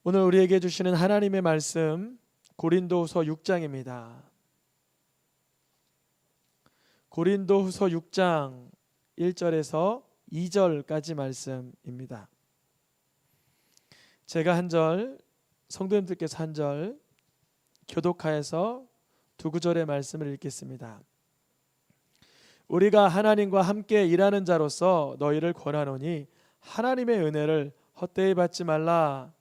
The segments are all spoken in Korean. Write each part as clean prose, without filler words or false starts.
오늘 우리에게 주시는 하나님의 말씀 고린도후서 6장입니다. 고린도후서 6장 1절에서 2절까지 말씀입니다. 제가 한 절, 성도님들께서 한 절 교독하여서 두 구절의 말씀을 읽겠습니다. 우리가 하나님과 함께 일하는 자로서 너희를 권하노니 하나님의 은혜를 헛되이 받지 말라.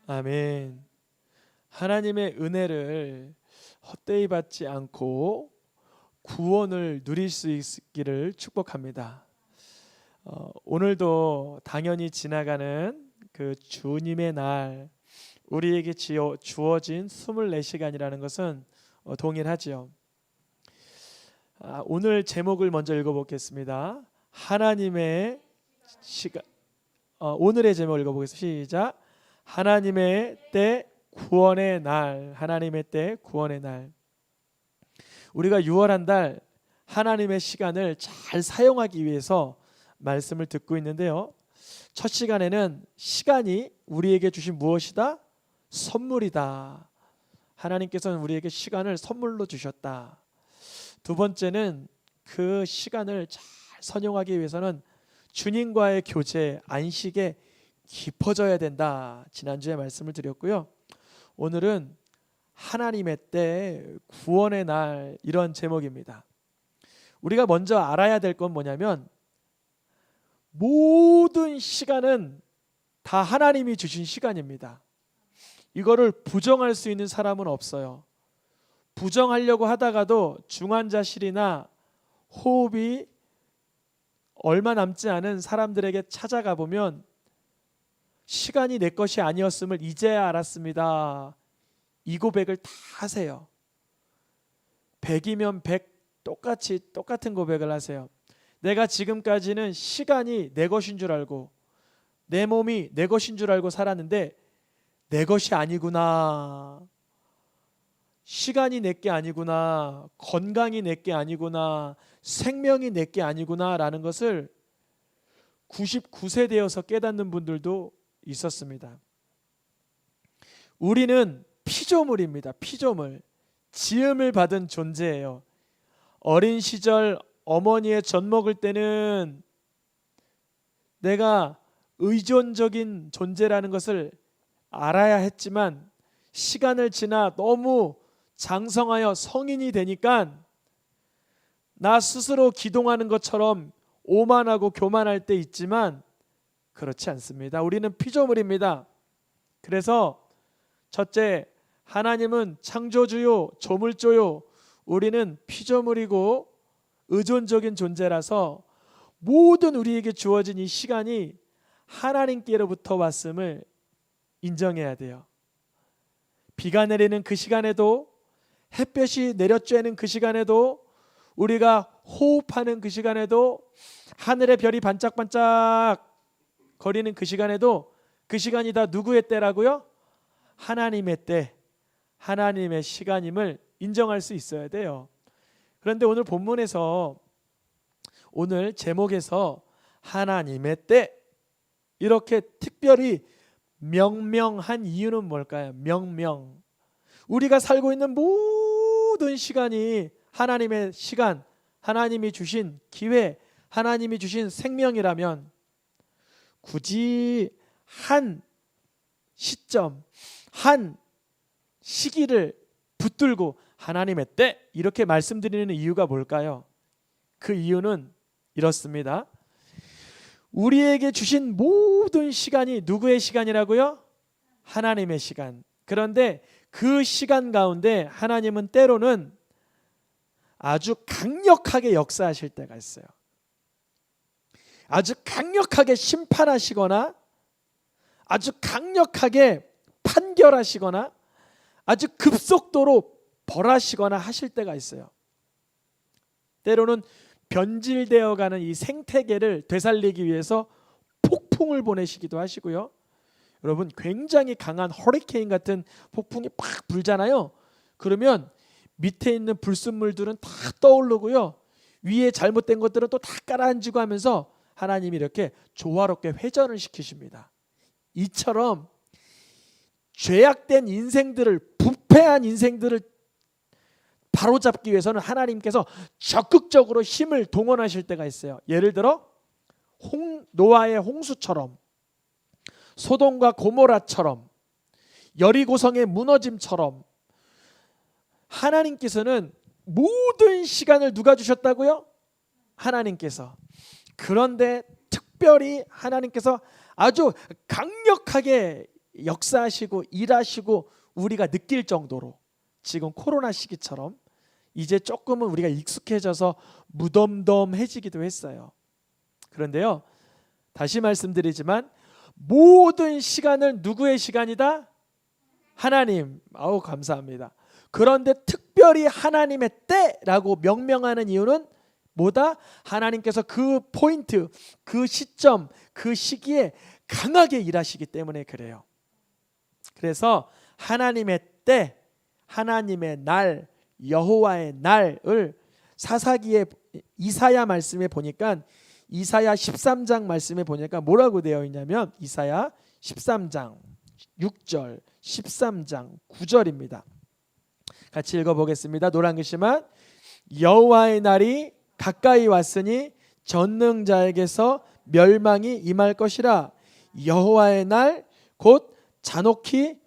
아멘. 하나님의 은혜를 헛되이 받지 않고 구원을 누릴 수 있기를 축복합니다. 오늘도 당연히 지나가는 그 주님의 날, 우리에게 주어진 24시간이라는 것은 동일하지요. 오늘 제목을 먼저 읽어보겠습니다. 하나님의 시간. 오늘의 제목을 읽어보겠습니다. 시작. 하나님의 때 구원의 날. 하나님의 때 구원의 날. 우리가 6월 한 달 하나님의 시간을 잘 사용하기 위해서 말씀을 듣고 있는데요. 첫 시간에는 시간이 우리에게 주신 무엇이다? 선물이다. 하나님께서는 우리에게 시간을 선물로 주셨다. 두 번째는 그 시간을 잘 선용하기 위해서는 주님과의 교제, 안식에 깊어져야 된다. 지난주에 말씀을 드렸고요. 오늘은 하나님의 때 구원의 날, 이런 제목입니다. 우리가 먼저 알아야 될 건 뭐냐면 모든 시간은 다 하나님이 주신 시간입니다. 이거를 부정할 수 있는 사람은 없어요. 부정하려고 하다가도 중환자실이나 호흡이 얼마 남지 않은 사람들에게 찾아가 보면 시간이 내 것이 아니었음을 이제야 알았습니다. 이 고백을 다 하세요. 100이면 100 똑같은 고백을 하세요. 내가 지금까지는 시간이 내 것인 줄 알고 내 몸이 내 것인 줄 알고 살았는데 내 것이 아니구나. 시간이 내 게 아니구나. 건강이 내 게 아니구나. 생명이 내 게 아니구나 라는 것을 99세 되어서 깨닫는 분들도 있었습니다. 우리는 피조물입니다. 피조물. 지음을 받은 존재예요. 어린 시절 어머니의 젖 먹을 때는 내가 의존적인 존재라는 것을 알아야 했지만 시간을 지나 너무 장성하여 성인이 되니까 나 스스로 기동하는 것처럼 오만하고 교만할 때 있지만 그렇지 않습니다. 우리는 피조물입니다. 그래서 첫째, 하나님은 창조주요, 조물조요. 우리는 피조물이고 의존적인 존재라서 모든 우리에게 주어진 이 시간이 하나님께로부터 왔음을 인정해야 돼요. 비가 내리는 그 시간에도, 햇볕이 내려쬐는 그 시간에도, 우리가 호흡하는 그 시간에도, 하늘의 별이 반짝반짝 거리는 그 시간에도, 그 시간이 다 누구의 때라고요? 하나님의 때, 하나님의 시간임을 인정할 수 있어야 돼요. 그런데 오늘 본문에서, 오늘 제목에서 하나님의 때 이렇게 특별히 명명한 이유는 뭘까요? 명명. 우리가 살고 있는 모든 시간이 하나님의 시간, 하나님이 주신 기회, 하나님이 주신 생명이라면 굳이 한 시점, 한 시기를 붙들고 하나님의 때 이렇게 말씀드리는 이유가 뭘까요? 그 이유는 이렇습니다. 우리에게 주신 모든 시간이 누구의 시간이라고요? 하나님의 시간. 그런데 그 시간 가운데 하나님은 때로는 아주 강력하게 역사하실 때가 있어요. 아주 강력하게 심판하시거나 아주 강력하게 판결하시거나 아주 급속도로 벌하시거나 하실 때가 있어요. 때로는 변질되어가는 이 생태계를 되살리기 위해서 폭풍을 보내시기도 하시고요. 여러분 굉장히 강한 허리케인 같은 폭풍이 팍 불잖아요. 그러면 밑에 있는 불순물들은 다 떠오르고요. 위에 잘못된 것들은 또 다 깔아앉히고 하면서 하나님이 이렇게 조화롭게 회전을 시키십니다. 이처럼 죄악된 인생들을, 부패한 인생들을 바로잡기 위해서는 하나님께서 적극적으로 힘을 동원하실 때가 있어요. 예를 들어 노아의 홍수처럼, 소돔과 고모라처럼, 여리고성의 무너짐처럼 하나님께서는 모든 시간을 누가 주셨다고요? 하나님께서. 그런데 특별히 하나님께서 아주 강력하게 역사하시고 일하시고 우리가 느낄 정도로, 지금 코로나 시기처럼 이제 조금은 우리가 익숙해져서 무덤덤해지기도 했어요. 그런데요, 다시 말씀드리지만 모든 시간은 누구의 시간이다? 하나님. 아우 감사합니다. 그런데 특별히 하나님의 때라고 명명하는 이유는 뭐다? 하나님께서 그 포인트, 그 시점, 그 시기에 강하게 일하시기 때문에 그래요. 그래서 하나님의 때, 하나님의 날, 여호와의 날을 사사기의 이사야 말씀에 보니까, 이사야 13장 말씀에 보니까 뭐라고 되어 있냐면 이사야 13장 6절, 13장 9절입니다. 같이 읽어보겠습니다. 노란 글씨만. 여호와의 날이 가까이 왔으니 전능자에게서 멸망이 임할 것이라. 여호와의 날 곧 잔혹히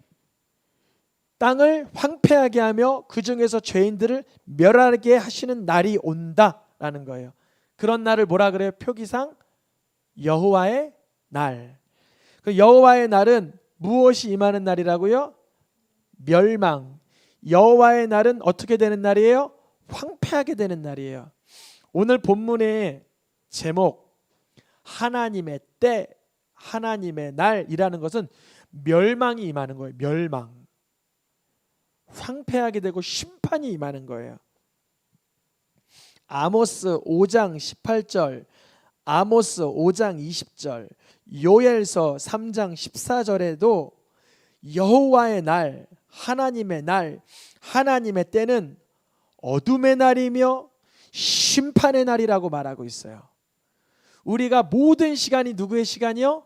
땅을 황폐하게 하며 그 중에서 죄인들을 멸하게 하시는 날이 온다라는 거예요. 그런 날을 뭐라 그래요? 표기상 여호와의 날. 그 여호와의 날은 무엇이 임하는 날이라고요? 멸망. 여호와의 날은 어떻게 되는 날이에요? 황폐하게 되는 날이에요. 오늘 본문의 제목 하나님의 때, 하나님의 날이라는 것은 멸망이 임하는 거예요. 멸망. 황폐하게 되고 심판이 임하는 거예요. 아모스 5장 18절, 아모스 5장 20절, 요엘서 3장 14절에도 여호와의 날, 하나님의 날, 하나님의 때는 어둠의 날이며 심판의 날이라고 말하고 있어요. 우리가 모든 시간이 누구의 시간이요?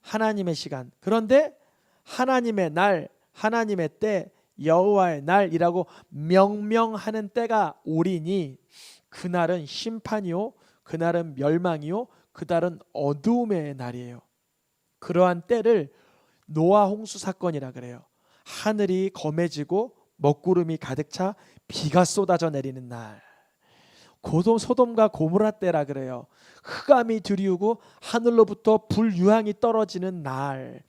하나님의 시간. 그런데 하나님의 날, 하나님의 때, 여호와의 날이라고 명명하는 때가 오리니 그날은 심판이요, 그날은 멸망이요, 그날은 어두움의 날이에요. 그러한 때를 노아 홍수 사건이라 그래요. 하늘이 검해지고 먹구름이 가득 차 비가 쏟아져 내리는 날. 소돔과 고모라 때라 그래요. 흑암이 들이우고 하늘로부터 불유황이 떨어지는 날.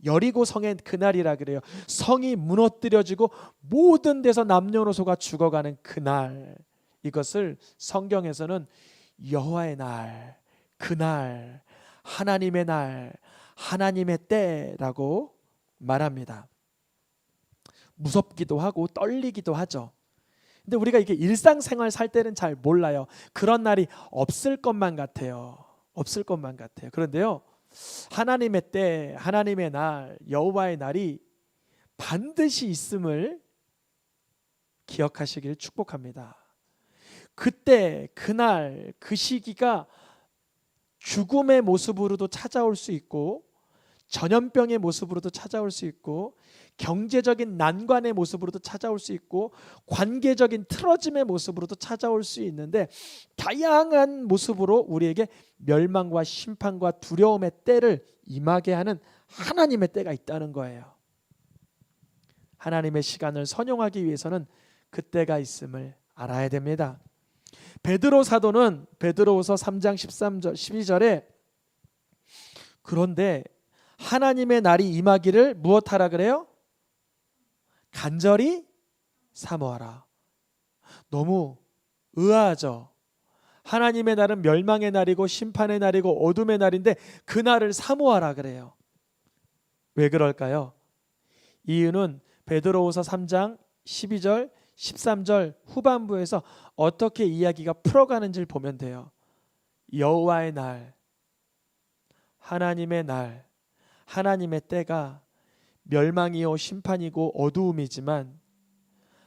여리고 성의 그날이라 그래요. 성이 무너뜨려지고 모든 데서 남녀노소가 죽어가는 그날. 이것을 성경에서는 여호와의 날, 그날, 하나님의 날, 하나님의 때라고 말합니다. 무섭기도 하고 떨리기도 하죠. 근데 우리가 이게 일상생활 살 때는 잘 몰라요. 그런 날이 없을 것만 같아요. 없을 것만 같아요. 그런데요, 하나님의 때, 하나님의 날, 여호와의 날이 반드시 있음을 기억하시길 축복합니다. 그때, 그날, 그 시기가 죽음의 모습으로도 찾아올 수 있고, 전염병의 모습으로도 찾아올 수 있고, 경제적인 난관의 모습으로도 찾아올 수 있고, 관계적인 틀어짐의 모습으로도 찾아올 수 있는데, 다양한 모습으로 우리에게 멸망과 심판과 두려움의 때를 임하게 하는 하나님의 때가 있다는 거예요. 하나님의 시간을 선용하기 위해서는 그 때가 있음을 알아야 됩니다. 베드로 사도는 베드로후서 3장 13절 12절에 그런데 하나님의 날이 임하기를 무엇하라 그래요? 간절히 사모하라. 너무 의아하죠. 하나님의 날은 멸망의 날이고 심판의 날이고 어둠의 날인데 그 날을 사모하라 그래요. 왜 그럴까요? 이유는 베드로후서 3장 12절 13절 후반부에서 어떻게 이야기가 풀어가는지를 보면 돼요. 여호와의 날, 하나님의 날, 하나님의 때가 멸망이요 심판이고 어두움이지만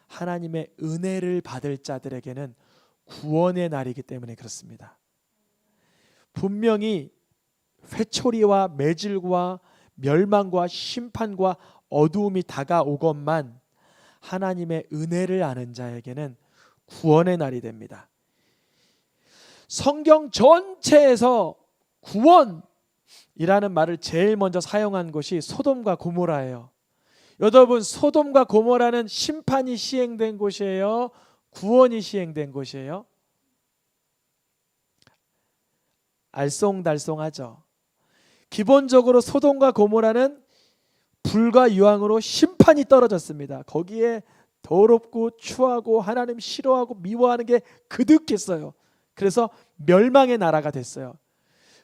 하나님의 은혜를 받을 자들에게는 구원의 날이기 때문에 그렇습니다. 분명히 회초리와 매질과 멸망과 심판과 어두움이 다가오건만 하나님의 은혜를 아는 자에게는 구원의 날이 됩니다. 성경 전체에서 구원이라는 말을 제일 먼저 사용한 곳이 소돔과 고모라예요. 여러분, 소돔과 고모라는 심판이 시행된 곳이에요? 구원이 시행된 곳이에요? 알쏭달쏭하죠. 기본적으로 소돔과 고모라는 불과 유황으로 심판이 떨어졌습니다. 거기에 더럽고 추하고 하나님 싫어하고 미워하는 게 그득했어요. 그래서 멸망의 나라가 됐어요.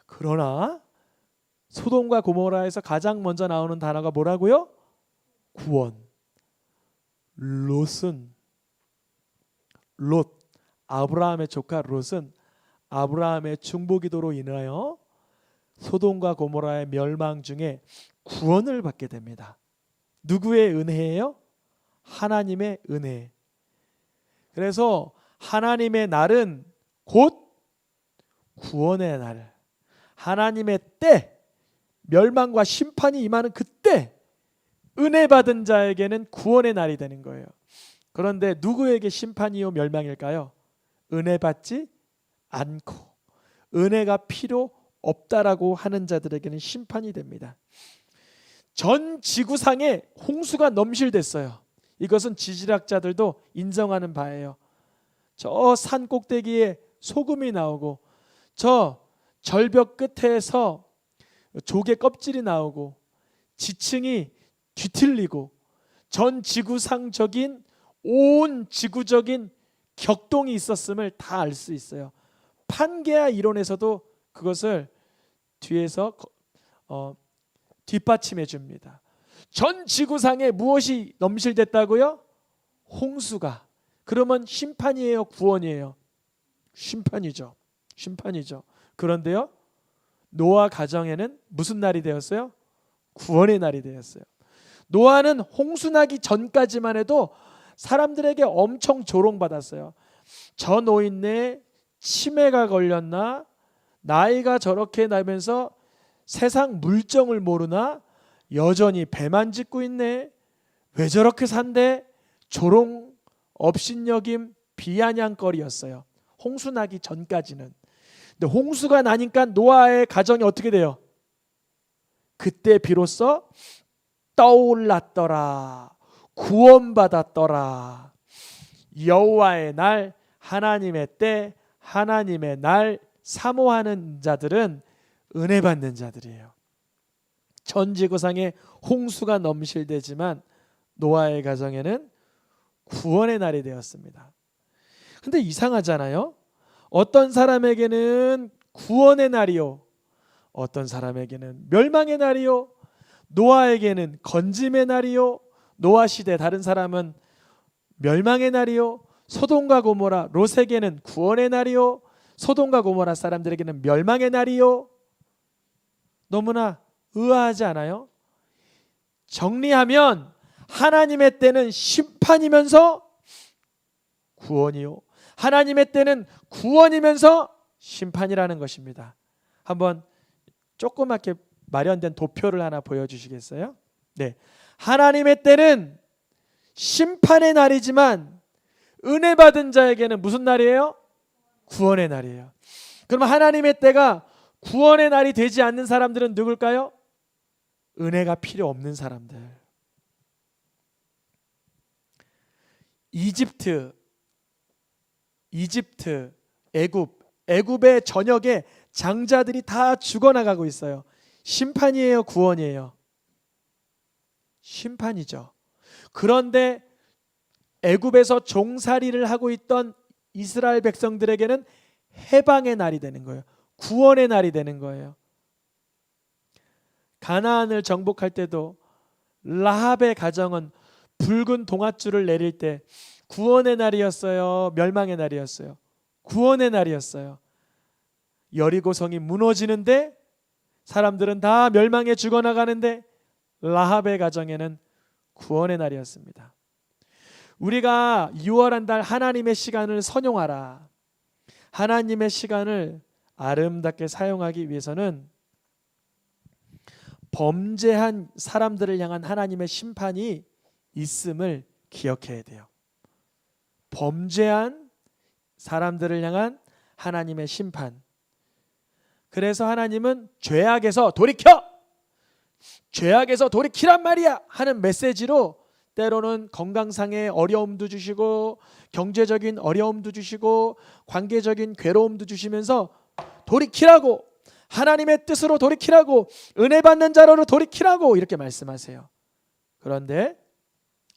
그러나 소돔과 고모라에서 가장 먼저 나오는 단어가 뭐라고요? 구원. 롯, 아브라함의 조카 롯은 아브라함의 중보기도로 인하여 소돔과 고모라의 멸망 중에 구원을 받게 됩니다. 누구의 은혜예요? 하나님의 은혜. 그래서 하나님의 날은 곧 구원의 날, 하나님의 때, 멸망과 심판이 임하는 그때 은혜 받은 자에게는 구원의 날이 되는 거예요. 그런데 누구에게 심판이요 멸망일까요? 은혜 받지 않고 은혜가 필요 없다라고 하는 자들에게는 심판이 됩니다. 전 지구상에 홍수가 넘실댔어요. 이것은 지질학자들도 인정하는 바예요. 저 산 꼭대기에 소금이 나오고 저 절벽 끝에서 조개 껍질이 나오고 지층이 뒤틀리고 전 지구상적인 온 지구적인 격동이 있었음을 다 알 수 있어요. 판게아 이론에서도 그것을 뒤에서 뒷받침해 줍니다. 전 지구상에 무엇이 넘실댔다고요? 홍수가. 그러면 심판이에요, 구원이에요? 심판이죠. 심판이죠. 그런데요, 노아 가정에는 무슨 날이 되었어요? 구원의 날이 되었어요. 노아는 홍수 나기 전까지만 해도 사람들에게 엄청 조롱받았어요. 저 노인네 치매가 걸렸나? 나이가 저렇게 나면서 세상 물정을 모르나? 여전히 배만 짓고 있네. 왜 저렇게 산대? 조롱, 업신여김, 비아냥거리였어요. 홍수 나기 전까지는. 근데 홍수가 나니까 노아의 가정이 어떻게 돼요? 그때 비로소 떠올랐더라. 구원받았더라. 여호와의 날, 하나님의 때, 하나님의 날 사모하는 자들은 은혜 받는 자들이에요. 전 지구상에 홍수가 넘실대지만 노아의 가정에는 구원의 날이 되었습니다. 근데 이상하잖아요. 어떤 사람에게는 구원의 날이요, 어떤 사람에게는 멸망의 날이요, 노아에게는 건짐의 날이요, 노아 시대 다른 사람은 멸망의 날이요, 소돔과 고모라 롯에게는 구원의 날이요, 소돔과 고모라 사람들에게는 멸망의 날이요. 너무나 의아하지 않아요? 정리하면 하나님의 때는 심판이면서 구원이요, 하나님의 때는 구원이면서 심판이라는 것입니다. 한번 조그맣게 마련된 도표를 하나 보여주시겠어요? 네, 하나님의 때는 심판의 날이지만 은혜 받은 자에게는 무슨 날이에요? 구원의 날이에요. 그럼 하나님의 때가 구원의 날이 되지 않는 사람들은 누굴까요? 은혜가 필요 없는 사람들. 이집트, 애굽의 전역에 장자들이 다 죽어나가고 있어요. 심판이에요, 구원이에요? 심판이죠. 그런데 애굽에서 종살이를 하고 있던 이스라엘 백성들에게는 해방의 날이 되는 거예요. 구원의 날이 되는 거예요. 가나안을 정복할 때도 라합의 가정은 붉은 동아줄을 내릴 때 구원의 날이었어요, 멸망의 날이었어요? 구원의 날이었어요. 여리고성이 무너지는데 사람들은 다 멸망에 죽어나가는데 라합의 가정에는 구원의 날이었습니다. 우리가 6월 한 달 하나님의 시간을 선용하라. 하나님의 시간을 아름답게 사용하기 위해서는 범죄한 사람들을 향한 하나님의 심판이 있음을 기억해야 돼요. 범죄한 사람들을 향한 하나님의 심판. 그래서 하나님은 죄악에서 돌이켜! 죄악에서 돌이키란 말이야! 하는 메시지로 때로는 건강상의 어려움도 주시고 경제적인 어려움도 주시고 관계적인 괴로움도 주시면서 돌이키라고, 하나님의 뜻으로 돌이키라고, 은혜 받는 자로 돌이키라고 이렇게 말씀하세요. 그런데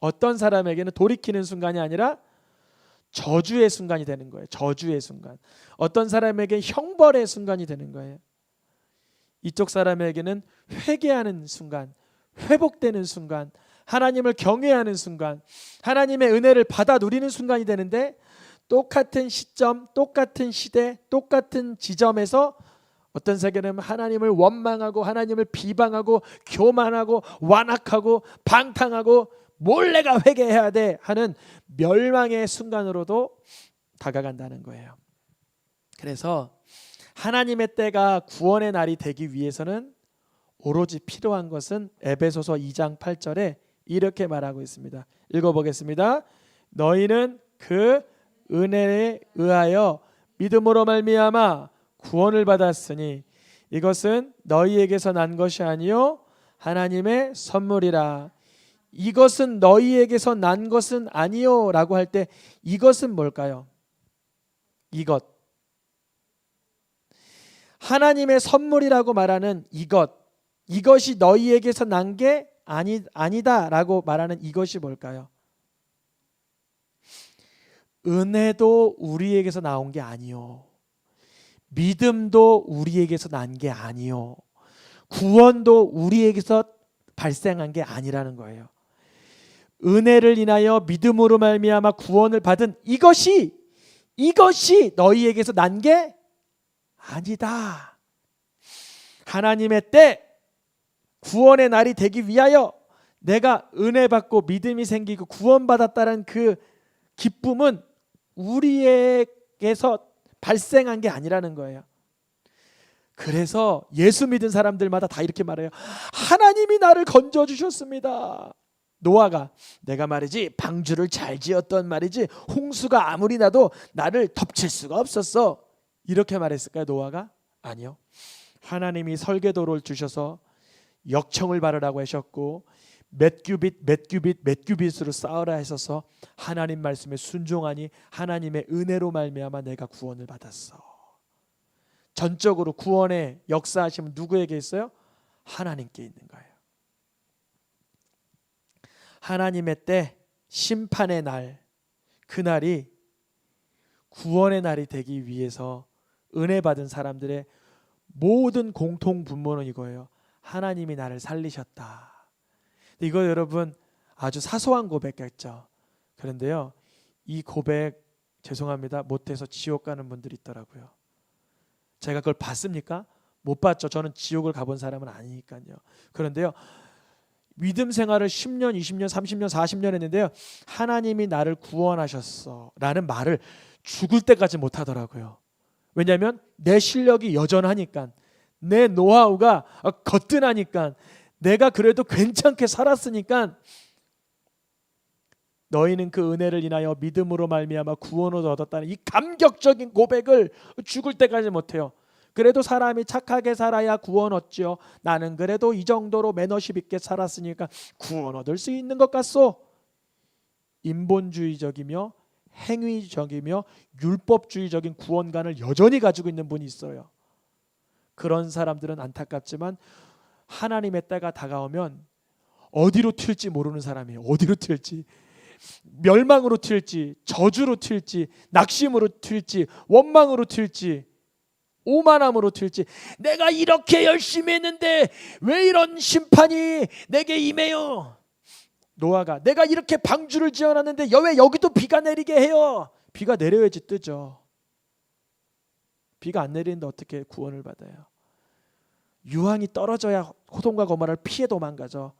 어떤 사람에게는 돌이키는 순간이 아니라 저주의 순간이 되는 거예요. 저주의 순간. 어떤 사람에게 형벌의 순간이 되는 거예요. 이쪽 사람에게는 회개하는 순간, 회복되는 순간, 하나님을 경외하는 순간, 하나님의 은혜를 받아 누리는 순간이 되는데, 똑같은 시점, 똑같은 시대, 똑같은 지점에서 어떤 세계는 하나님을 원망하고 하나님을 비방하고 교만하고 완악하고 방탕하고 뭘 내가 회개해야 돼 하는 멸망의 순간으로도 다가간다는 거예요. 그래서 하나님의 때가 구원의 날이 되기 위해서는 오로지 필요한 것은 에베소서 2장 8절에 이렇게 말하고 있습니다. 읽어보겠습니다. 너희는 그 은혜에 의하여 믿음으로 말미암아 구원을 받았으니 이것은 너희에게서 난 것이 아니요 하나님의 선물이라. 이것은 너희에게서 난 것은 아니요 라고 할 때 이것은 뭘까요? 이것, 하나님의 선물이라고 말하는 이것이 너희에게서 난 게 아니다 라고 말하는 이것이 뭘까요? 은혜도 우리에게서 나온 게 아니요, 믿음도 우리에게서 난 게 아니요, 구원도 우리에게서 발생한 게 아니라는 거예요. 은혜를 인하여 믿음으로 말미암아 구원을 받은 이것이 너희에게서 난 게 아니다. 하나님의 때 구원의 날이 되기 위하여 내가 은혜 받고 믿음이 생기고 구원받았다는 그 기쁨은 우리에게서 발생한 게 아니라는 거예요. 그래서 예수 믿은 사람들마다 다 이렇게 말해요. 하나님이 나를 건져주셨습니다. 노아가 내가 말이지 방주를 잘 지었던 말이지 홍수가 아무리 나도 나를 덮칠 수가 없었어, 이렇게 말했을까요? 노아가? 아니요. 하나님이 설계도를 주셔서 역청을 바르라고 하셨고 몇 규빗으로 쌓으라 하셔서 하나님 말씀에 순종하니 하나님의 은혜로 말미암아 내가 구원을 받았어. 전적으로 구원의 역사하심은 누구에게 있어요? 하나님께 있는 거예요. 하나님의 때 심판의 날, 그날이 구원의 날이 되기 위해서 은혜 받은 사람들의 모든 공통 분모는 이거예요. 하나님이 나를 살리셨다. 이거 여러분 아주 사소한 고백 같죠? 그런데요, 이 고백 죄송합니다, 못해서 지옥 가는 분들이 있더라고요. 제가 그걸 봤습니까? 못 봤죠. 저는 지옥을 가본 사람은 아니니까요. 그런데요, 믿음 생활을 10년, 20년, 30년, 40년 했는데요, 하나님이 나를 구원하셨어 라는 말을 죽을 때까지 못 하더라고요. 왜냐하면 내 실력이 여전하니까, 내 노하우가 거뜬하니까, 내가 그래도 괜찮게 살았으니까 너희는 그 은혜를 인하여 믿음으로 말미암아 구원을 얻었다는 이 감격적인 고백을 죽을 때까지 못해요. 그래도 사람이 착하게 살아야 구원 얻죠. 나는 그래도 이 정도로 매너십 있게 살았으니까 구원 얻을 수 있는 것 같소. 인본주의적이며 행위적이며 율법주의적인 구원관을 여전히 가지고 있는 분이 있어요. 그런 사람들은 안타깝지만 하나님의 때가 다가오면 어디로 튈지 모르는 사람이에요. 어디로 튈지, 멸망으로 튈지, 저주로 튈지, 낙심으로 튈지, 원망으로 튈지, 오만함으로 튈지. 내가 이렇게 열심히 했는데 왜 이런 심판이 내게 임해요? 노아가 내가 이렇게 방주를 지어놨는데 왜 여기도 비가 내리게 해요? 비가 내려야지 뜨죠. 비가 안 내리는데 어떻게 구원을 받아요? 유황이 떨어져야 소돔과 고모라를 피해 도망가죠.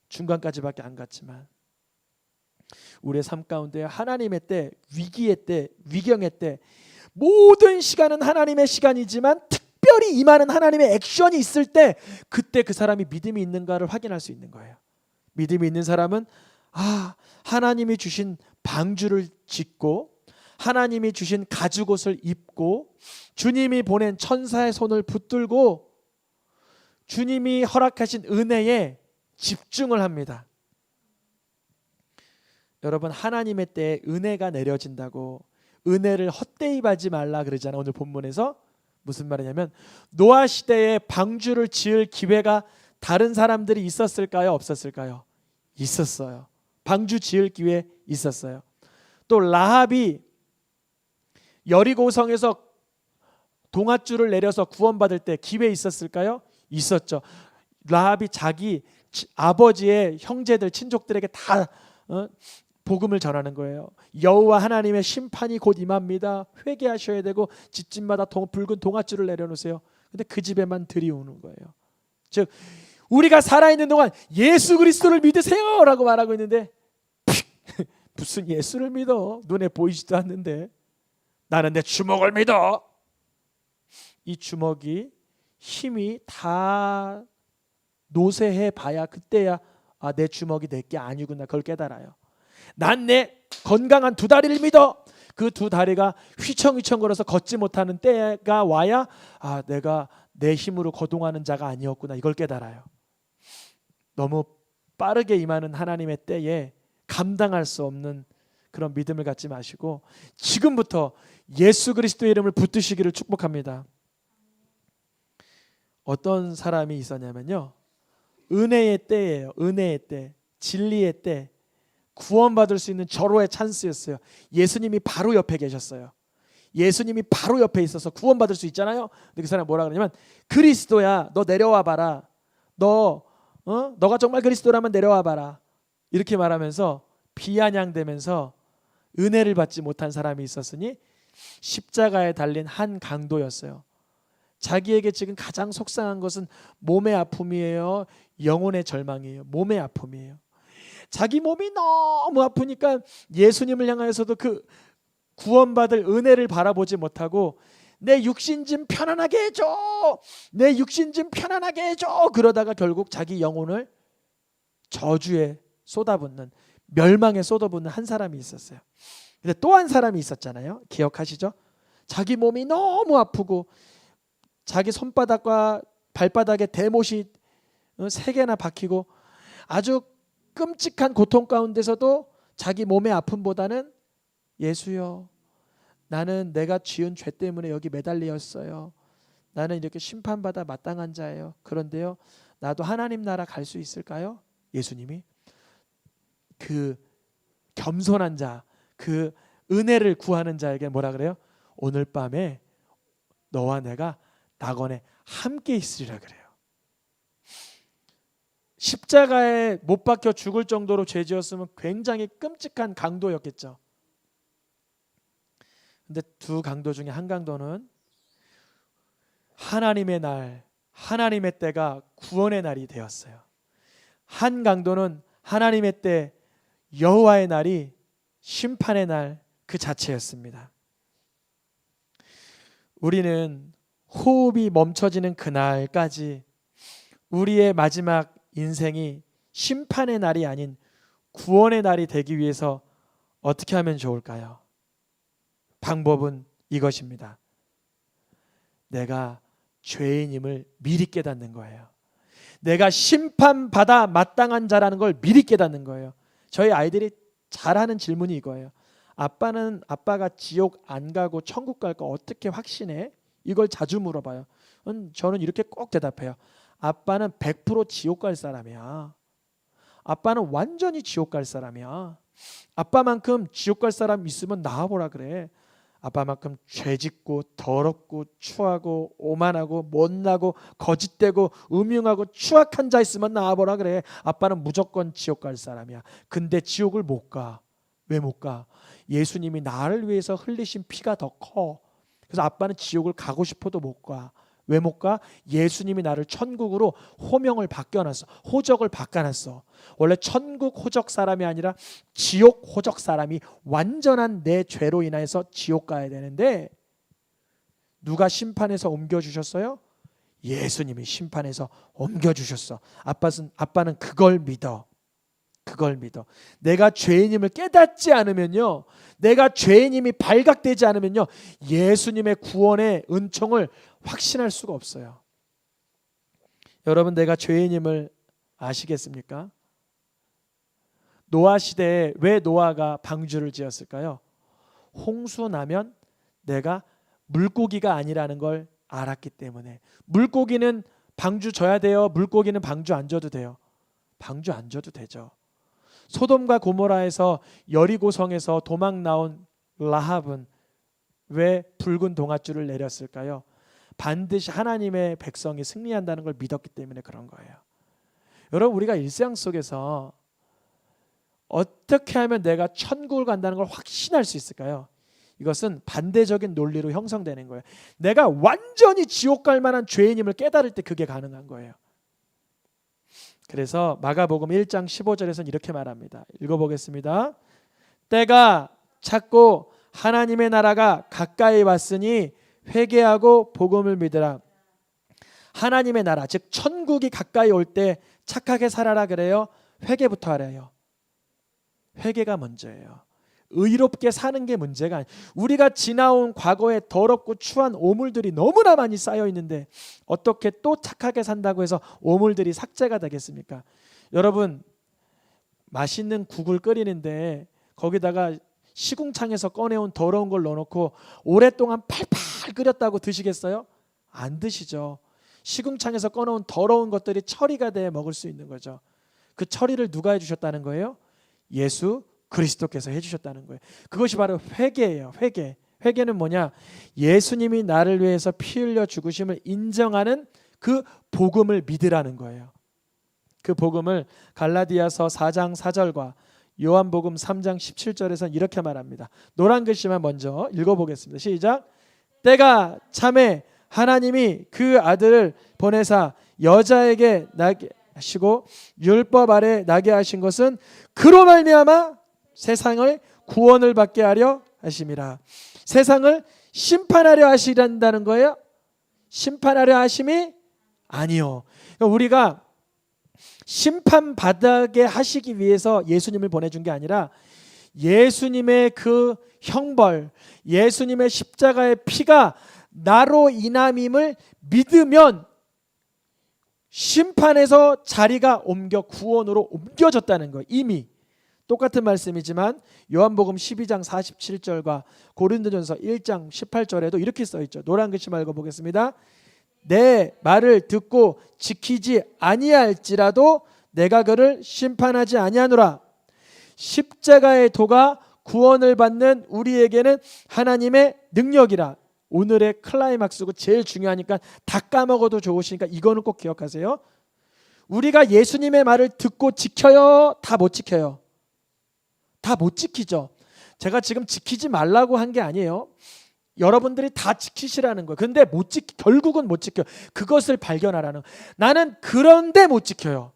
중간까지밖에 안 갔지만 우리의 삶 가운데 하나님의 때, 위기의 때, 위경의 때 모든 시간은 하나님의 시간이지만 특별히 임하는 하나님의 액션이 있을 때 그때 그 사람이 믿음이 있는가를 확인할 수 있는 거예요. 믿음이 있는 사람은 하나님이 주신 방주를 짓고 하나님이 주신 가죽옷을 입고 주님이 보낸 천사의 손을 붙들고 주님이 허락하신 은혜에 집중을 합니다. 여러분, 하나님의 때에 은혜가 내려진다고 은혜를 헛되이 받지 말라 그러잖아요. 오늘 본문에서 무슨 말이냐면 노아 시대에 방주를 지을 기회가 다른 사람들이 있었을까요? 없었을까요? 있었어요. 방주 지을 기회 있었어요. 또 라합이 여리고성에서 동아줄을 내려서 구원받을 때 기회 있었을까요? 있었죠. 라합이 자기 아버지의 형제들 친족들에게 다 복음을 전하는 거예요. 여호와 하나님의 심판이 곧 임합니다. 회개하셔야 되고 집집마다 붉은 동아줄을 내려놓으세요. 근데 그 집에만 들이오는 거예요. 즉 우리가 살아있는 동안 예수 그리스도를 믿으세요 라고 말하고 있는데 무슨 예수를 믿어? 눈에 보이지도 않는데 나는 내 주먹을 믿어. 이 주먹이 힘이 다 노쇠해 봐야 그때야 내 주먹이 내게 아니구나 그걸 깨달아요. 난 내 건강한 두 다리를 믿어. 그 두 다리가 휘청휘청 걸어서 걷지 못하는 때가 와야 내가 내 힘으로 거동하는 자가 아니었구나 이걸 깨달아요. 너무 빠르게 임하는 하나님의 때에 감당할 수 없는 그런 믿음을 갖지 마시고 지금부터 예수 그리스도의 이름을 붙드시기를 축복합니다. 어떤 사람이 있었냐면요, 은혜의 때예요. 은혜의 때, 진리의 때, 구원받을 수 있는 절호의 찬스였어요. 예수님이 바로 옆에 계셨어요. 예수님이 바로 옆에 있어서 구원받을 수 있잖아요. 근데 그 사람이 뭐라 그러냐면 그리스도야 너 내려와 봐라. 너가 정말 그리스도라면 내려와 봐라. 이렇게 말하면서 비아냥대면서 은혜를 받지 못한 사람이 있었으니 십자가에 달린 한 강도였어요. 자기에게 지금 가장 속상한 것은 몸의 아픔이에요, 영혼의 절망이에요. 몸의 아픔이에요. 자기 몸이 너무 아프니까 예수님을 향하여서도 그 구원받을 은혜를 바라보지 못하고 내 육신 좀 편안하게 해줘, 내 육신 좀 편안하게 해줘. 그러다가 결국 자기 영혼을 저주에 쏟아붓는, 멸망에 쏟아붓는 한 사람이 있었어요. 근데 또 한 사람이 있었잖아요. 기억하시죠? 자기 몸이 너무 아프고 자기 손바닥과 발바닥에 대못이 3개나 박히고 아주 끔찍한 고통 가운데서도 자기 몸의 아픔보다는 예수여, 나는 내가 지은 죄 때문에 여기 매달렸어요. 나는 이렇게 심판받아 마땅한 자예요. 그런데요, 나도 하나님 나라 갈 수 있을까요? 예수님이 그 겸손한 자, 그 은혜를 구하는 자에게 뭐라 그래요? 오늘 밤에 너와 내가 낙원에 함께 있으리라 그래요. 십자가에 못 박혀 죽을 정도로 죄 지었으면 굉장히 끔찍한 강도였겠죠. 근데 두 강도 중에 한 강도는 하나님의 날, 하나님의 때가 구원의 날이 되었어요. 한 강도는 하나님의 때, 여호와의 날이 심판의 날 그 자체였습니다. 우리는 호흡이 멈춰지는 그날까지 우리의 마지막 인생이 심판의 날이 아닌 구원의 날이 되기 위해서 어떻게 하면 좋을까요? 방법은 이것입니다. 내가 죄인임을 미리 깨닫는 거예요. 내가 심판받아 마땅한 자라는 걸 미리 깨닫는 거예요. 저희 아이들이 잘하는 질문이 이거예요. 아빠가 지옥 안 가고 천국 갈 거 어떻게 확신해? 이걸 자주 물어봐요. 저는 이렇게 꼭 대답해요. 아빠는 100% 지옥 갈 사람이야. 아빠는 완전히 지옥 갈 사람이야. 아빠만큼 지옥 갈 사람 있으면 나와보라 그래. 아빠만큼 죄짓고 더럽고 추하고 오만하고 못나고 거짓되고 음흉하고 추악한 자 있으면 나와보라 그래. 아빠는 무조건 지옥 갈 사람이야. 근데 지옥을 못 가. 왜 못 가? 예수님이 나를 위해서 흘리신 피가 더 커. 그래서 아빠는 지옥을 가고 싶어도 못 가. 왜 못 가? 예수님이 나를 천국으로 호명을 바꿔놨어. 호적을 바꿔놨어. 원래 천국 호적 사람이 아니라 지옥 호적 사람이 완전한 내 죄로 인해서 지옥 가야 되는데 누가 심판해서 옮겨주셨어요? 예수님이 심판해서 옮겨주셨어. 아빠는 그걸 믿어. 그걸 믿어. 내가 죄인임을 깨닫지 않으면요, 내가 죄인임이 발각되지 않으면요, 예수님의 구원의 은총을 확신할 수가 없어요. 여러분, 내가 죄인임을 아시겠습니까? 노아 시대에 왜 노아가 방주를 지었을까요? 홍수 나면 내가 물고기가 아니라는 걸 알았기 때문에. 물고기는 방주 져야 돼요? 물고기는 방주 안 져도 돼요? 방주 안 져도 되죠. 소돔과 고모라에서 여리고성에서 도망 나온 라합은 왜 붉은 동아줄을 내렸을까요? 반드시 하나님의 백성이 승리한다는 걸 믿었기 때문에 그런 거예요. 여러분, 우리가 일상 속에서 어떻게 하면 내가 천국을 간다는 걸 확신할 수 있을까요? 이것은 반대적인 논리로 형성되는 거예요. 내가 완전히 지옥 갈 만한 죄인임을 깨달을 때 그게 가능한 거예요. 그래서 마가복음 1장 15절에서는 이렇게 말합니다. 읽어보겠습니다. 때가 찼고 하나님의 나라가 가까이 왔으니 회개하고 복음을 믿으라. 하나님의 나라, 즉 천국이 가까이 올 때 착하게 살아라 그래요? 회개부터 하래요. 회개가 먼저예요. 의롭게 사는 게 문제가 아니에요. 우리가 지나온 과거에 더럽고 추한 오물들이 너무나 많이 쌓여 있는데 어떻게 또 착하게 산다고 해서 오물들이 삭제가 되겠습니까? 여러분, 맛있는 국을 끓이는데 거기다가 시궁창에서 꺼내온 더러운 걸 넣어놓고 오랫동안 팔팔 끓였다고 드시겠어요? 안 드시죠. 시궁창에서 꺼내온 더러운 것들이 처리가 돼 먹을 수 있는 거죠. 그 처리를 누가 해주셨다는 거예요? 예수 그리스도께서 해주셨다는 거예요. 그것이 바로 회개예요. 회개. 회개는 뭐냐? 예수님이 나를 위해서 피 흘려 죽으심을 인정하는 그 복음을 믿으라는 거예요. 그 복음을 갈라디아서 4장 4절과 요한복음 3장 17절에서는 이렇게 말합니다. 노란 글씨만 먼저 읽어보겠습니다. 시작. 때가 차매 하나님이 그 아들을 보내사 여자에게 나게 하시고 율법 아래 나게 하신 것은 그로 말미암아 세상을 구원을 받게 하려 하심이라. 세상을 심판하려 하시란다는 거예요? 심판하려 하심이 아니요. 그러니까 우리가 심판받게 하시기 위해서 예수님을 보내준 게 아니라 예수님의 그 형벌, 예수님의 십자가의 피가 나로 인함임을 믿으면 심판에서 자리가 옮겨 구원으로 옮겨졌다는 거예요. 이미 똑같은 말씀이지만 요한복음 12장 47절과 고린도전서 1장 18절에도 이렇게 써있죠. 노란 글씨 말고 보겠습니다. 내 말을 듣고 지키지 아니할지라도 내가 그를 심판하지 아니하노라. 십자가의 도가 구원을 받는 우리에게는 하나님의 능력이라. 오늘의 클라이막스고 제일 중요하니까 다 까먹어도 좋으시니까 이거는 꼭 기억하세요. 우리가 예수님의 말을 듣고 지켜요? 다 못 지켜요? 다 못 지키죠. 제가 지금 지키지 말라고 한 게 아니에요. 여러분들이 다 지키시라는 거예요. 근데 결국은 못 지켜요. 그것을 발견하라는 거예요. 나는 그런데 못 지켜요.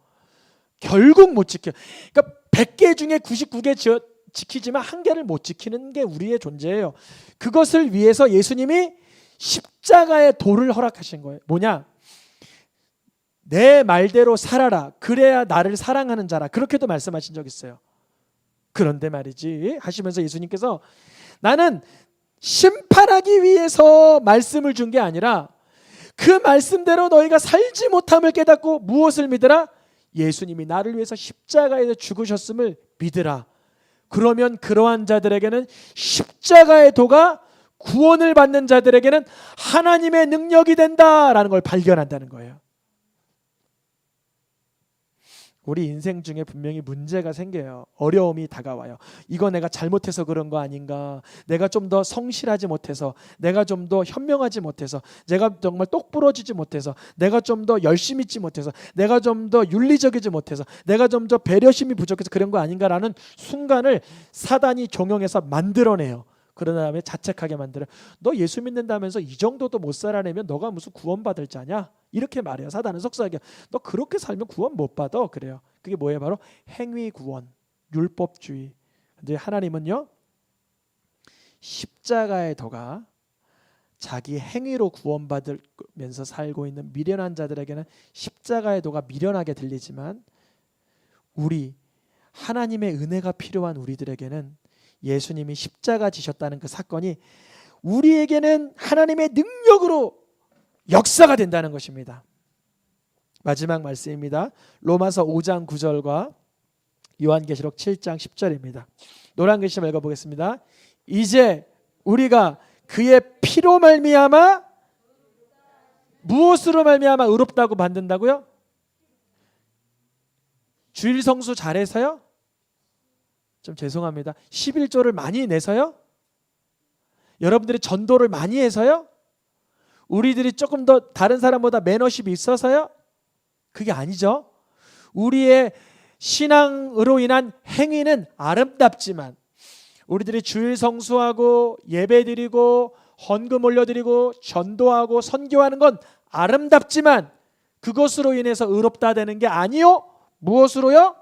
결국 못 지켜요. 그러니까 100개 중에 99개 지키지만 한 개를 못 지키는 게 우리의 존재예요. 그것을 위해서 예수님이 십자가의 도를 허락하신 거예요. 뭐냐? 내 말대로 살아라. 그래야 나를 사랑하는 자라. 그렇게도 말씀하신 적 있어요. 그런데 말이지 하시면서 예수님께서 나는 심판하기 위해서 말씀을 준 게 아니라 그 말씀대로 너희가 살지 못함을 깨닫고 무엇을 믿으라? 예수님이 나를 위해서 십자가에서 죽으셨음을 믿으라. 그러면 그러한 자들에게는 십자가의 도가 구원을 받는 자들에게는 하나님의 능력이 된다라는 걸 발견한다는 거예요. 우리 인생 중에 분명히 문제가 생겨요. 어려움이 다가와요. 이거 내가 잘못해서 그런 거 아닌가? 내가 좀 더 성실하지 못해서, 내가 좀 더 현명하지 못해서, 내가 정말 똑부러지지 못해서, 내가 좀 더 열심히 있지 못해서, 내가 좀 더 윤리적이지 못해서, 내가 좀 더 배려심이 부족해서 그런 거 아닌가라는 순간을 사단이 종용해서 만들어내요. 그런 다음에 자책하게 만들어요. 너 예수 믿는다면서 이 정도도 못 살아내면 너가 무슨 구원받을 자냐? 이렇게 말해요. 사단은 속삭여. 너 그렇게 살면 구원 못 받아. 그래요. 그게 뭐예요? 바로 행위 구원, 율법주의. 근데 하나님은요, 십자가의 도가 자기 행위로 구원받으면서 살고 있는 미련한 자들에게는 십자가의 도가 미련하게 들리지만, 우리 하나님의 은혜가 필요한 우리들에게는 예수님이 십자가 지셨다는 그 사건이 우리에게는 하나님의 능력으로 역사가 된다는 것입니다. 마지막 말씀입니다. 로마서 5장 9절과 요한계시록 7장 10절입니다. 노란 글씨 읽어보겠습니다. 이제 우리가 그의 피로 말미암아, 무엇으로 말미암아 의롭다고 받는다고요? 주일 성수 잘해서요? 좀 죄송합니다. 11조를 많이 내서요? 여러분들이 전도를 많이 해서요? 우리들이 조금 더 다른 사람보다 매너십이 있어서요? 그게 아니죠. 우리의 신앙으로 인한 행위는 아름답지만, 우리들이 주일 성수하고 예배드리고 헌금 올려드리고 전도하고 선교하는 건 아름답지만 그것으로 인해서 의롭다 되는 게 아니요. 무엇으로요?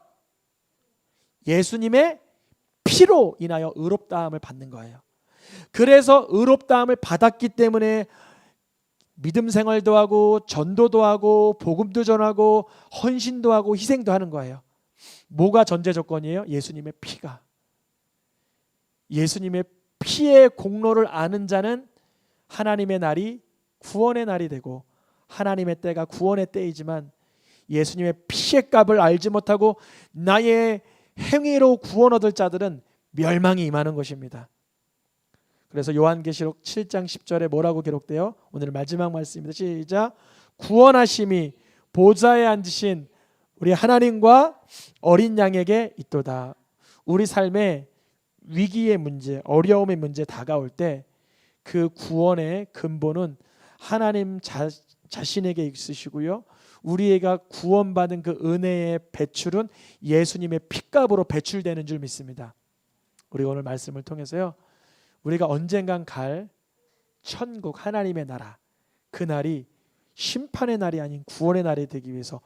예수님의 피로 인하여 의롭다함을 받는 거예요. 그래서 의롭다함을 받았기 때문에 믿음 생활도 하고 전도도 하고 복음도 전하고 헌신도 하고 희생도 하는 거예요. 뭐가 전제 조건이에요? 예수님의 피가. 예수님의 피의 공로를 아는 자는 하나님의 날이 구원의 날이 되고, 하나님의 때가 구원의 때이지만 예수님의 피의 값을 알지 못하고 나의 행위로 구원 얻을 자들은 멸망이 임하는 것입니다. 그래서 요한계시록 7장 10절에 뭐라고 기록돼요? 오늘 마지막 말씀입니다. 시작. 구원하심이 보좌에 앉으신 우리 하나님과 어린 양에게 있도다. 우리 삶에 위기의 문제, 어려움의 문제 다가올 때 그 구원의 근본은 하나님 자신에게 있으시고요, 우리가 구원받은 그 은혜의 배출은 예수님의 피값으로 배출되는 줄 믿습니다. 우리 오늘 말씀을 통해서요, 우리가 언젠간 갈 천국 하나님의 나라, 그 날이 심판의 날이 아닌 구원의 날이 되기 위해서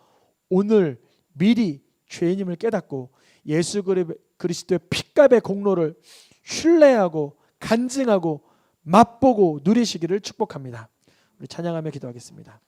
오늘 미리 죄인임을 깨닫고 예수 그리스도의 피값의 공로를 신뢰하고 간증하고 맛보고 누리시기를 축복합니다. 우리 찬양하며 기도하겠습니다.